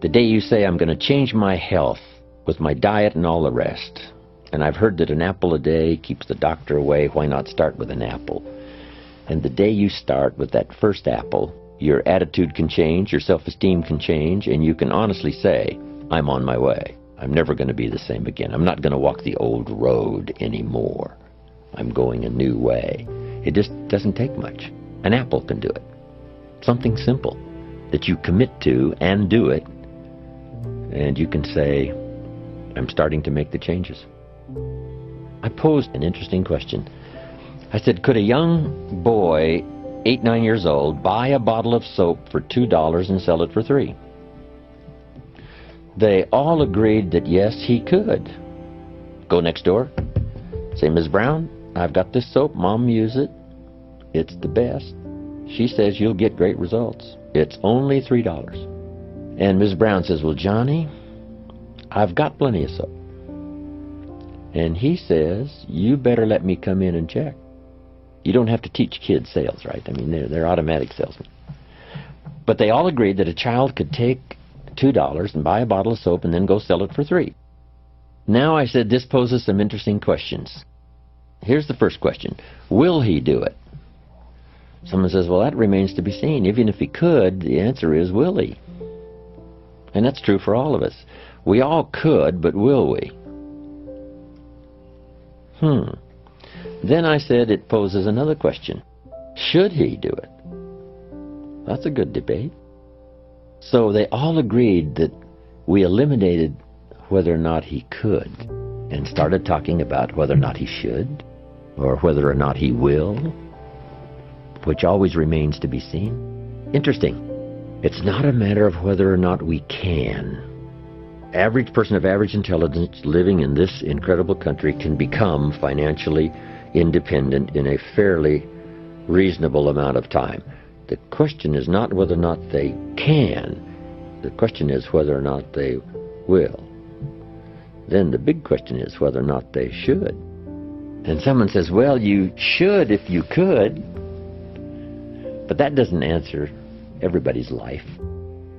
The day you say, I'm going to change my health with my diet and all the rest, and I've heard that an apple a day keeps the doctor away, why not start with an apple? And the day you start with that first apple, your attitude can change, your self-esteem can change, and you can honestly say, I'm on my way. I'm never going to be the same again. I'm not going to walk the old road anymore. I'm going a new way. It just doesn't take much. An apple can do it. Something simple that you commit to and do it, and you can say, I'm starting to make the changes. I posed an interesting question. I said, could a young boy, 8, 9 years old, buy a bottle of soap for $2 and sell it for $3? They all agreed that yes, he could. Go next door, say, Ms. Brown, I've got this soap, Mom use it. It's the best. She says you'll get great results. It's only $3. And Ms. Brown says, well, Johnny, I've got plenty of soap. And he says, you better let me come in and check. You don't have to teach kids sales, right? I mean, they're automatic salesmen. But they all agreed that a child could take $2 and buy a bottle of soap and then go sell it for $3. Now I said this poses some interesting questions. Here's the first question. Will he do it? Someone says, well, that remains to be seen. Even if he could, the answer is, will he? And that's true for all of us. We all could, but will we? Then I said it poses another question. Should he do it? That's a good debate. So they all agreed that we eliminated whether or not he could and started talking about whether or not he should or whether or not he will, which always remains to be seen. Interesting. It's not a matter of whether or not we can. Average person of average intelligence living in this incredible country can become financially independent in a fairly reasonable amount of time. The question is not whether or not they can. The question is whether or not they will. Then the big question is whether or not they should. And someone says, well, you should if you could. But that doesn't answer everybody's life.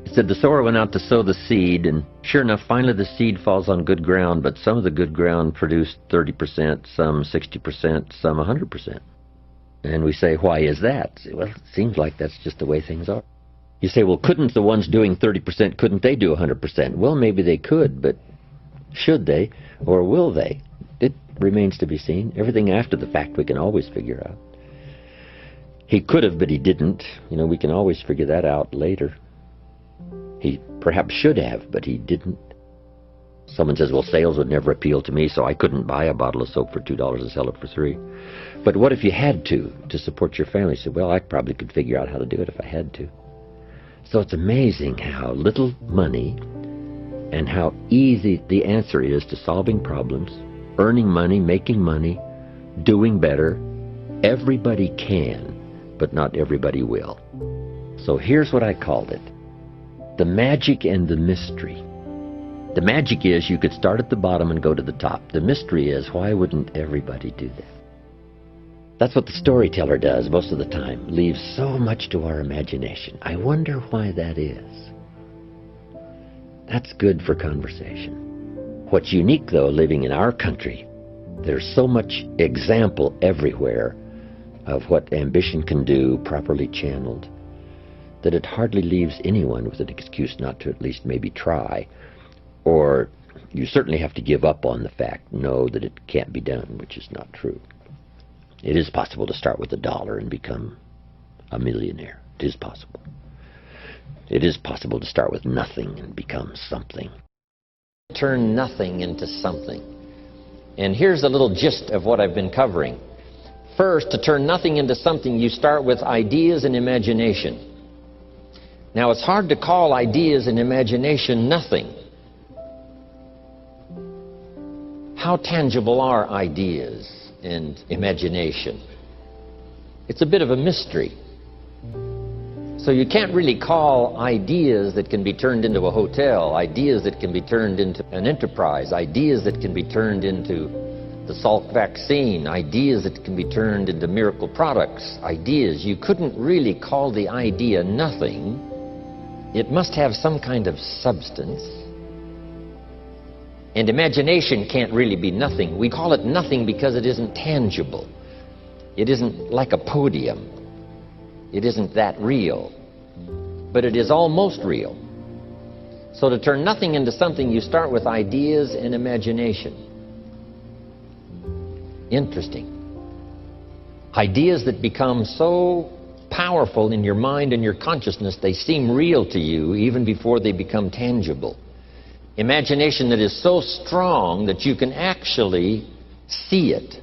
It said the sower went out to sow the seed, and sure enough, finally the seed falls on good ground, but some of the good ground produced 30%, some 60%, some 100%. And we say, why is that? Well, it seems like that's just the way things are. You say, well, couldn't the ones doing 30%, couldn't they do 100%? Well, maybe they could, but should they, or will they? It remains to be seen. Everything after the fact we can always figure out. He could have, but he didn't. You know, we can always figure that out later. He perhaps should have, but he didn't. Someone says, well, sales would never appeal to me, so I couldn't buy a bottle of soap for $2 and sell it for $3. But what if you had to support your family? You say, well, I probably could figure out how to do it if I had to. So it's amazing how little money and how easy the answer is to solving problems, earning money, making money, doing better. Everybody can, but not everybody will. So here's what I called it. The magic and the mystery. The magic is you could start at the bottom and go to the top. The mystery is, why wouldn't everybody do that? That's what the storyteller does most of the time, leaves so much to our imagination. I wonder why that is. That's good for conversation. What's unique, though, living in our country, there's so much example everywhere of what ambition can do properly channeled, that it hardly leaves anyone with an excuse not to at least maybe try. Or you certainly have to give up on the fact, know that it can't be done, which is not true. It is possible to start with $1 and become a millionaire. It is possible. It is possible to start with nothing and become something. Turn nothing into something. And here's a little gist of what I've been covering. First, to turn nothing into something, you start with ideas and imagination. Now, it's hard to call ideas and imagination nothing. How tangible are ideas and imagination? It's a bit of a mystery. So you can't really call ideas that can be turned into a hotel, ideas that can be turned into an enterprise, ideas that can be turned into the Salk vaccine, ideas that can be turned into miracle products, ideas. You couldn't really call the idea nothing it must have some kind of substance. And imagination can't really be nothing. We call it nothing because it isn't tangible. It isn't like a podium. It isn't that real. But it is almost real. So to turn nothing into something, you start with ideas and imagination. Interesting. Ideas that become so powerful in your mind and your consciousness, they seem real to you even before they become tangible. Imagination that is so strong that you can actually see it.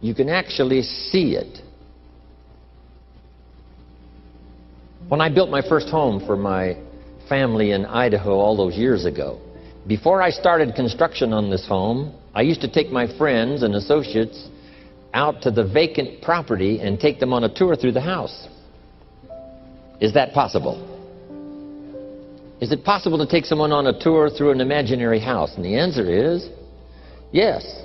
You can actually see it. When I built my first home for my family in Idaho all those years ago, before I started construction on this home, I used to take my friends and associates out to the vacant property and take them on a tour through the house. Is that possible? Is it possible to take someone on a tour through an imaginary house? And the answer is yes.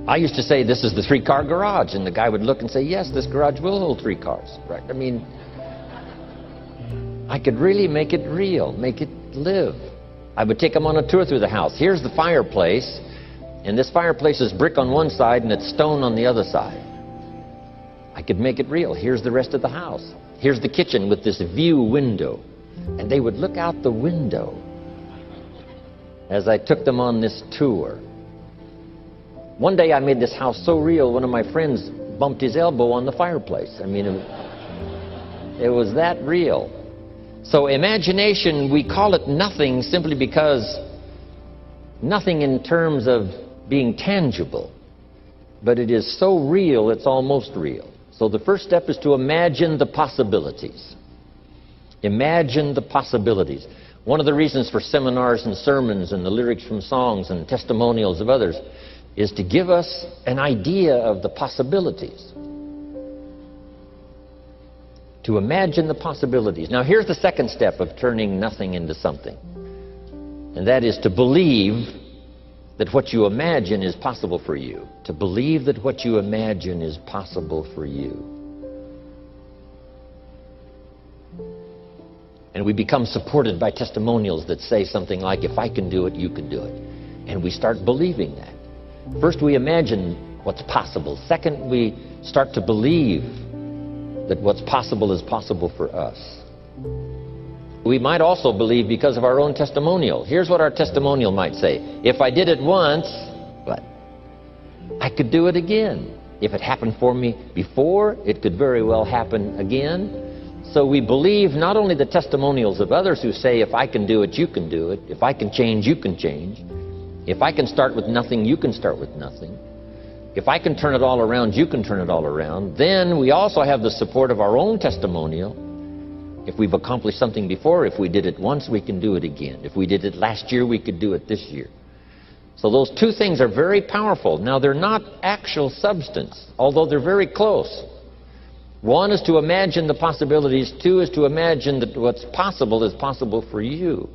I used to say, this is the 3-car garage. And the guy would look and say, yes, this garage will hold 3 cars. Right? I mean, I could really make it real, make it live. I would take them on a tour through the house. Here's the fireplace. And this fireplace is brick on one side and it's stone on the other side. I could make it real. Here's the rest of the house. Here's the kitchen with this view window. And they would look out the window as I took them on this tour. One day I made this house so real, one of my friends bumped his elbow on the fireplace. I mean, it was that real. So imagination, we call it nothing simply because nothing in terms of being tangible, but it is so real it's almost real. So the first step is to imagine the possibilities. Imagine the possibilities. One of the reasons for seminars and sermons and the lyrics from songs and testimonials of others is to give us an idea of the possibilities. To imagine the possibilities. Now here's the second step of turning nothing into something. And that is to believe that what you imagine is possible for you. To believe that what you imagine is possible for you. And we become supported by testimonials that say something like, if I can do it, you can do it. And we start believing that. First, we imagine what's possible. Second, we start to believe that what's possible is possible for us. We might also believe because of our own testimonial. Here's what our testimonial might say. If I did it once, what? I could do it again. If it happened for me before, it could very well happen again. So we believe not only the testimonials of others who say, if I can do it, you can do it. If I can change, you can change. If I can start with nothing, you can start with nothing. If I can turn it all around, you can turn it all around. Then we also have the support of our own testimonial. If we've accomplished something before, if we did it once, we can do it again. If we did it last year, we could do it this year. So those two things are very powerful. Now, they're not actual substance, although they're very close. One is to imagine the possibilities. Two is to imagine that what's possible is possible for you.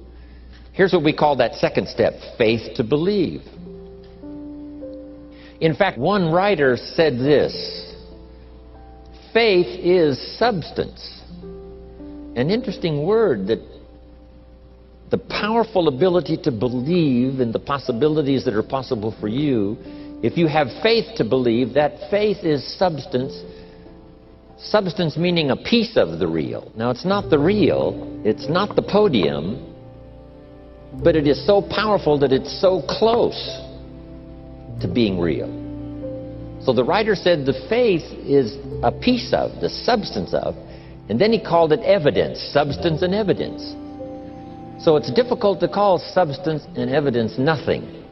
Here's what we call that second step, faith to believe. In fact, one writer said this, faith is substance. An interesting word, that the powerful ability to believe in the possibilities that are possible for you. If you have faith to believe, that faith is substance. Substance meaning a piece of the real. Now, it's not the real, it's not the podium, but it is so powerful that it's so close to being real. So the writer said the faith is a piece of, the substance of, and then he called it evidence, substance and evidence. So it's difficult to call substance and evidence nothing.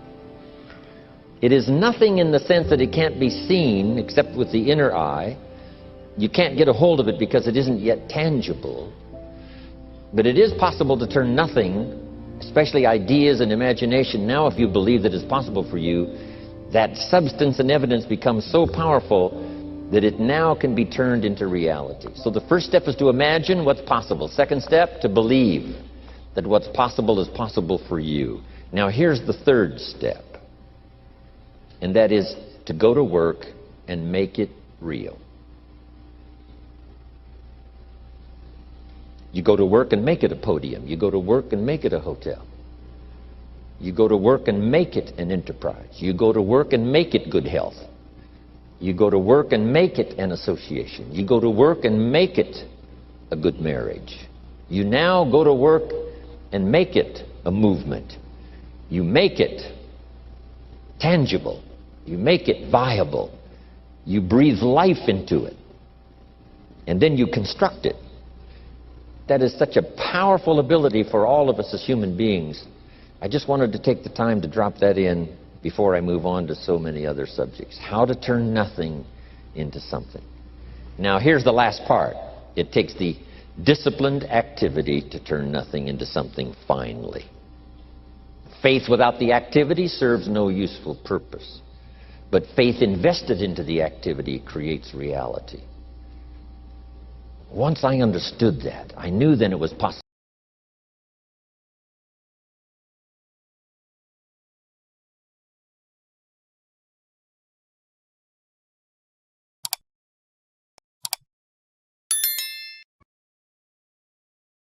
It is nothing in the sense that it can't be seen except with the inner eye. You can't get a hold of it because it isn't yet tangible. But it is possible to turn nothing, especially ideas and imagination. Now, if you believe that it's possible for you, that substance and evidence becomes so powerful that it now can be turned into reality. So the first step is to imagine what's possible. Second step, to believe that what's possible is possible for you. Now here's the third step, and that is to go to work and make it real. You go to work and make it a podium. You go to work and make it a hotel. You go to work and make it an enterprise. You go to work and make it good health. You go to work and make it an association. You go to work and make it a good marriage. You now go to work and make it a movement. You make it tangible. You make it viable. You breathe life into it. And then you construct it. That is such a powerful ability for all of us as human beings. I just wanted to take the time to drop that in before I move on to so many other subjects. How to turn nothing into something. Now here's the last part. It takes the disciplined activity to turn nothing into something finally. Faith without the activity serves no useful purpose. But faith invested into the activity creates reality. Once I understood that, I knew then it was possible